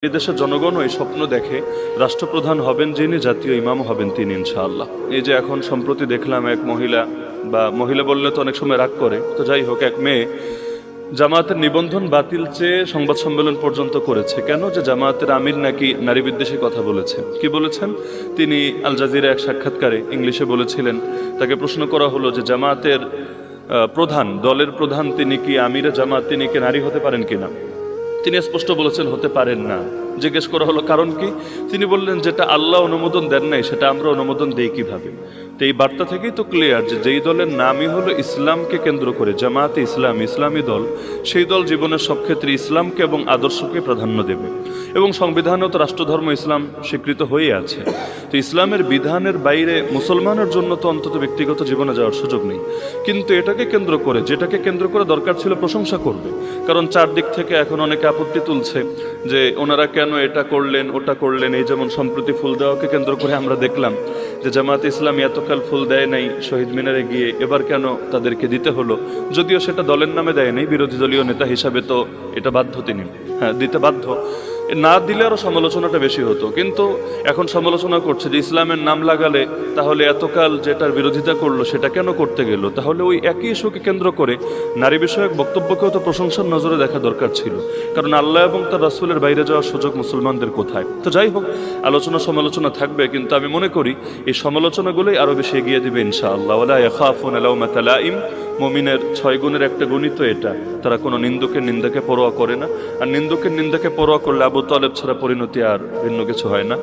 এই দেশের জনগণও এই স্বপ্ন দেখে রাষ্ট্রপ্রধান হবেন যিনি, জাতীয় ইমাম হবেন তিনি ইনশাআল্লাহ। এই যে এখন সম্প্রতি দেখলাম এক মহিলা, বা মহিলা বললে তো অনেক সময় রাগ করে, তো যাই হোক, এক মেয়ে জামায়াতের নিবন্ধন বাতিল চেয়ে সংবাদ সম্মেলন পর্যন্ত করেছে। কেন? যে জামায়াতের আমির নাকি নারী বিদ্বেষী কথা বলেছেন। কি বলেছেন? তিনি আল জাজিরা এক সাক্ষাৎকারে ইংলিশে বলেছিলেন, তাকে প্রশ্ন করা হলো যে জামায়াতের প্রধান, দলের প্রধান তিনি কি, আমিরে জামাত তিনি কি নারী হতে পারেন কিনা? তিনি স্পষ্ট বলেছেন হতে পারেন না। জিজ্ঞেস করা হলো কারণ কি? তিনি বললেন যেটা আল্লাহ অনুমোদন দেন নাই সেটা আমরা অনুমোদন দেই কিভাবে? তো এই বার্তা থেকেই তো ক্লিয়ার যে যেই দলের নামই হলো ইসলামকে কেন্দ্র করে, জামায়াতে ইসলাম, ইসলামী দল, সেই দল জীবনের সব ক্ষেত্রে ইসলামকে এবং আদর্শকে প্রাধান্য দেবে। এবং সংবিধানেও তো রাষ্ট্রধর্ম ইসলাম স্বীকৃত হয়ে আছে। তো ইসলামের বিধানের বাইরে মুসলমানের জন্য তো অন্তত ব্যক্তিগত জীবনে যাওয়ার সুযোগ নেই। কিন্তু এটাকে কেন্দ্র করে, যেটাকে কেন্দ্র করে দরকার ছিল প্রশংসা করবে। কারণ চারদিক থেকে এখন অনেকে আপত্তি তুলছে যে ওনারা কেন এটা করলেন ওটা করলেন। এই যেমন সম্প্রতি ফুল দেওয়াকে কেন্দ্র করে আমরা দেখলাম যে জামায়াতে ইসলামী এতকাল ফুল দেয় নাই শহীদ মিনারে গিয়ে, এবার কেন তাদেরকে দিতে হলো? যদিও সেটা দলের নামে দেয় নাই, বিরোধী দলীয় নেতা হিসাবে তো এটা বাধ্য তিনি, হ্যাঁ দিতে বাধ্য। না দিলে আরও সমালোচনাটা বেশি হতো। কিন্তু এখন সমালোচনা করছে যে ইসলামের নাম লাগালে তাহলে এতকাল যেটার বিরোধিতা করলো সেটা কেন করতে গেল? তাহলে ওই একই ইস্যুকে কেন্দ্র করে নারী বিষয়ক বক্তব্যকেও তো প্রশংসার নজরে দেখা দরকার ছিল। কারণ আল্লাহ এবং তার রাসূলের বাইরে যাওয়ার সুযোগ মুসলমানদের কোথায়? তো যাই হোক, আলোচনা সমালোচনা থাকবে, কিন্তু আমি মনে করি এই সমালোচনাগুলোই আরও বেশি এগিয়ে দিবে ইনশাআল্লাহ। ওয়ালা ইয়াখাফুনা লাওমাতা লাইম। মুমিনের 6 গুণের একটা গুণই তো এটা, তারা কোনো নিন্দুকের নিন্দাকে পরোয়া করে না। আর নিন্দুকের নিন্দাকে পরোয়া করলে আবু তালেব ছাড়া পরিণতি আর ভিন্ন কিছু হয় না।